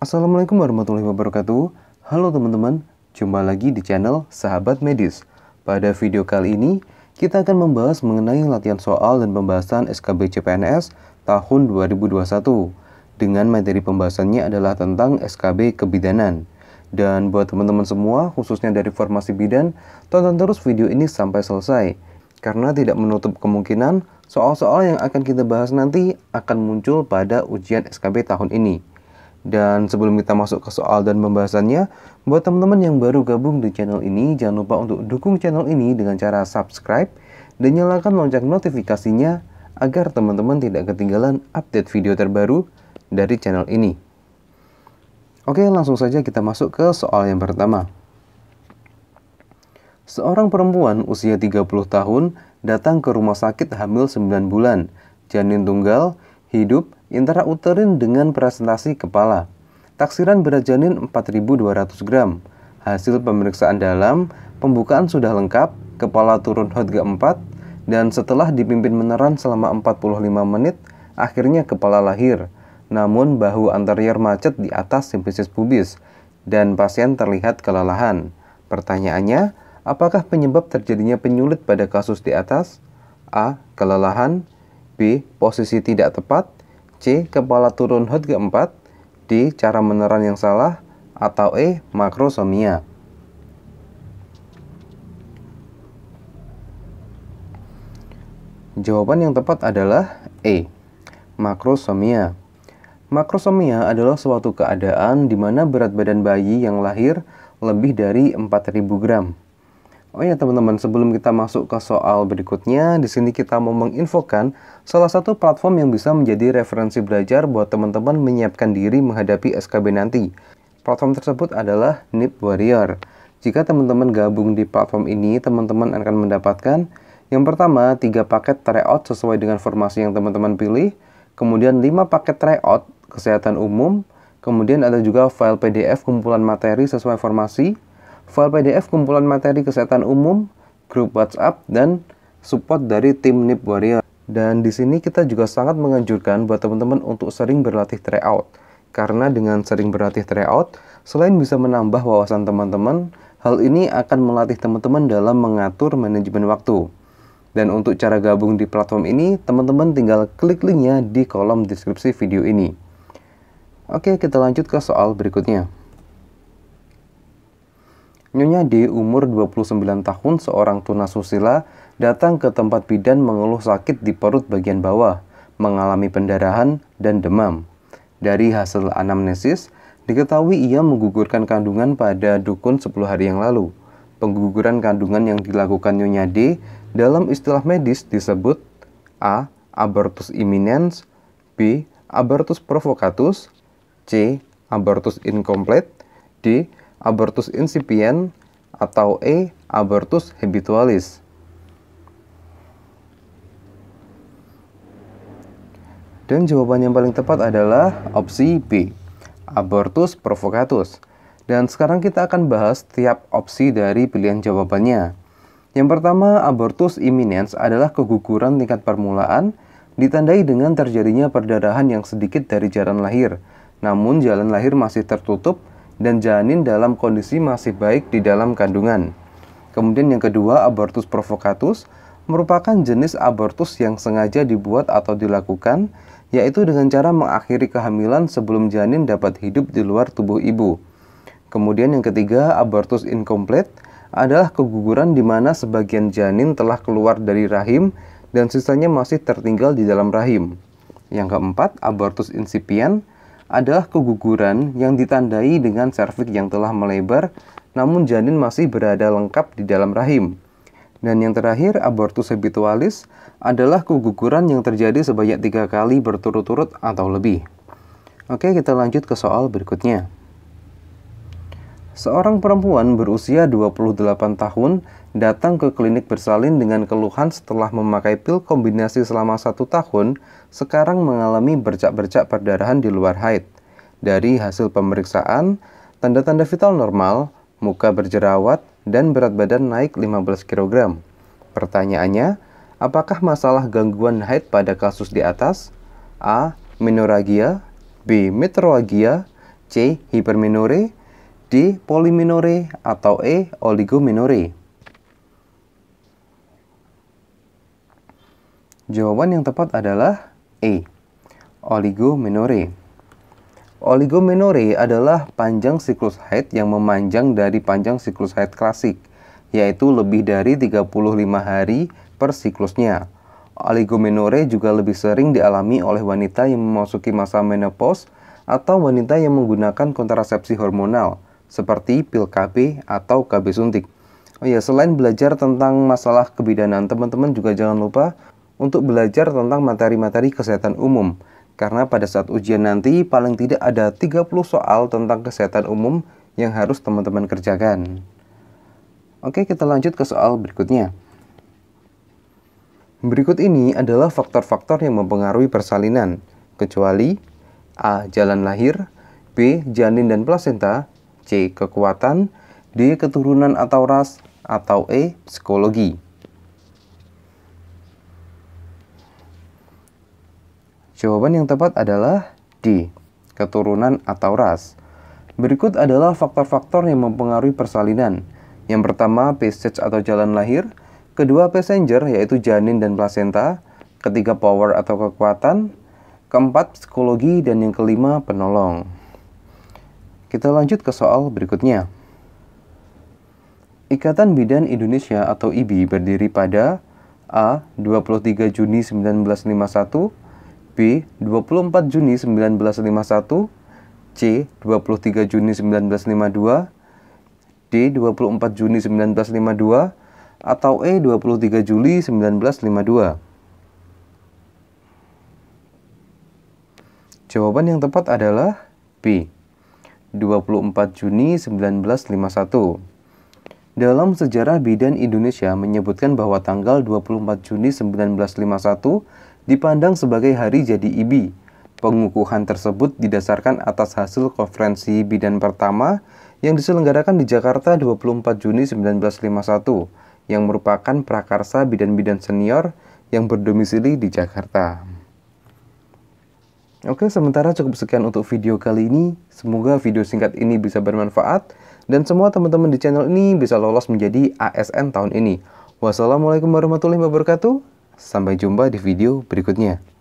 Assalamualaikum warahmatullahi wabarakatuh. Halo teman-teman, jumpa lagi di channel Sahabat Medis. Pada video kali ini, kita akan membahas mengenai latihan soal dan pembahasan SKB CPNS tahun 2021. Dengan materi pembahasannya adalah tentang SKB kebidanan. Dan buat teman-teman semua, khususnya dari formasi bidan, tonton terus video ini sampai selesai. Karena tidak menutup kemungkinan soal-soal yang akan kita bahas nanti akan muncul pada ujian SKB tahun ini. Dan sebelum kita masuk ke soal dan pembahasannya, buat teman-teman yang baru gabung di channel ini, jangan lupa untuk dukung channel ini dengan cara subscribe dan nyalakan lonceng notifikasinya agar teman-teman tidak ketinggalan update video terbaru dari channel ini. Oke, langsung saja kita masuk ke soal yang pertama. Seorang perempuan usia 30 tahun datang ke rumah sakit hamil 9 bulan, janin tunggal, hidup, intrauterin dengan presentasi kepala. Taksiran berat janin 4.200 gram. Hasil pemeriksaan dalam, pembukaan sudah lengkap, kepala turun Hotga 4, dan setelah dipimpin meneran selama 45 menit, akhirnya kepala lahir. Namun bahu anterior macet di atas simplicis pubis, dan pasien terlihat kelelahan. Pertanyaannya, apakah penyebab terjadinya penyulit pada kasus di atas? A. Kelelahan. B. Posisi tidak tepat. C. Kepala turun Hotga 4. D. Cara meneran yang salah. Atau E. Makrosomia. Jawaban yang tepat adalah E. Makrosomia. Makrosomia adalah suatu keadaan di mana berat badan bayi yang lahir lebih dari 4.000 gram. Oh ya teman-teman, sebelum kita masuk ke soal berikutnya, di sini kita mau menginfokan salah satu platform yang bisa menjadi referensi belajar buat teman-teman menyiapkan diri menghadapi SKB nanti. Platform tersebut adalah NIP Warrior. Jika teman-teman gabung di platform ini, teman-teman akan mendapatkan yang pertama 3 paket tryout sesuai dengan formasi yang teman-teman pilih, kemudian 5 paket tryout kesehatan umum, kemudian ada juga file PDF kumpulan materi sesuai formasi, file PDF kumpulan materi kesehatan umum, grup WhatsApp, dan support dari tim NIP Warrior. Dan di sini kita juga sangat menganjurkan buat teman-teman untuk sering berlatih tryout. Karena dengan sering berlatih tryout, selain bisa menambah wawasan teman-teman, hal ini akan melatih teman-teman dalam mengatur manajemen waktu. Dan untuk cara gabung di platform ini, teman-teman tinggal klik linknya di kolom deskripsi video ini. Oke, kita lanjut ke soal berikutnya. Nyonya D, umur 29 tahun, seorang tunasusila, datang ke tempat bidan mengeluh sakit di perut bagian bawah, mengalami pendarahan dan demam. Dari hasil anamnesis, diketahui ia menggugurkan kandungan pada dukun 10 hari yang lalu. Pengguguran kandungan yang dilakukan Nyonya D dalam istilah medis disebut A. Abortus imminens, B. Abortus provocatus, C. Abortus incomplete, D. Abortus incipient, atau E. Abortus habitualis. Dan jawaban yang paling tepat adalah opsi B. Abortus provocatus. Dan sekarang kita akan bahas tiap opsi dari pilihan jawabannya. Yang pertama, abortus imminens adalah keguguran tingkat permulaan ditandai dengan terjadinya perdarahan yang sedikit dari jalan lahir. Namun jalan lahir masih tertutup dan janin dalam kondisi masih baik di dalam kandungan. Kemudian yang kedua, abortus provocatus merupakan jenis abortus yang sengaja dibuat atau dilakukan, yaitu dengan cara mengakhiri kehamilan sebelum janin dapat hidup di luar tubuh ibu. Kemudian yang ketiga, abortus incomplete adalah keguguran di mana sebagian janin telah keluar dari rahim dan sisanya masih tertinggal di dalam rahim. Yang keempat, abortus incipient adalah keguguran yang ditandai dengan serviks yang telah melebar namun janin masih berada lengkap di dalam rahim. Dan yang terakhir, abortus habitualis adalah keguguran yang terjadi sebanyak 3 kali berturut-turut atau lebih. Oke, kita lanjut ke soal berikutnya. Seorang perempuan berusia 28 tahun datang ke klinik bersalin dengan keluhan setelah memakai pil kombinasi selama 1 tahun, sekarang mengalami bercak-bercak perdarahan di luar haid. Dari hasil pemeriksaan, tanda-tanda vital normal, muka berjerawat, dan berat badan naik 15 kg. Pertanyaannya, apakah masalah gangguan haid pada kasus di atas? A. Menorrhagia, B. Metrorrhagia, C. Hipermenore, D. Polymenore, atau E. Oligomenore? Jawaban yang tepat adalah E. Oligomenore. Oligomenore adalah panjang siklus haid yang memanjang dari panjang siklus haid klasik, yaitu lebih dari 35 hari per siklusnya. Oligomenore juga lebih sering dialami oleh wanita yang memasuki masa menopause atau wanita yang menggunakan kontrasepsi hormonal, seperti pil KB atau KB suntik. Oh ya, selain belajar tentang masalah kebidanan, teman-teman juga jangan lupa untuk belajar tentang materi-materi kesehatan umum, karena pada saat ujian nanti paling tidak ada 30 soal tentang kesehatan umum yang harus teman-teman kerjakan. Oke, kita lanjut ke soal berikutnya. Berikut ini adalah faktor-faktor yang mempengaruhi persalinan, kecuali A. Jalan lahir, B. Janin dan plasenta, C. Kekuatan, D. Keturunan atau ras, atau E. Psikologi. Jawaban yang tepat adalah D. Keturunan atau ras. Berikut adalah faktor-faktor yang mempengaruhi persalinan. Yang pertama, passage atau jalan lahir. Kedua, passenger, yaitu janin dan plasenta. Ketiga, power atau kekuatan. Keempat, psikologi. Dan yang kelima, penolong. Kita lanjut ke soal berikutnya. Ikatan Bidan Indonesia atau IBI berdiri pada A. 23 Juni 1951, B. 24 Juni 1951, C. 23 Juni 1952, D. 24 Juni 1952, atau E. 23 Juli 1952. Jawaban yang tepat adalah B. 24 Juni 1951. Dalam sejarah bidan Indonesia menyebutkan bahwa tanggal 24 Juni 1951 dipandang sebagai hari jadi IBI. Pengukuhan tersebut didasarkan atas hasil konferensi bidan pertama yang diselenggarakan di Jakarta 24 Juni 1951, yang merupakan prakarsa bidan-bidan senior yang berdomisili di Jakarta. Oke, sementara cukup sekian untuk video kali ini. Semoga video singkat ini bisa bermanfaat dan semua teman-teman di channel ini bisa lolos menjadi ASN tahun ini. Wassalamualaikum warahmatullahi wabarakatuh. Sampai jumpa di video berikutnya.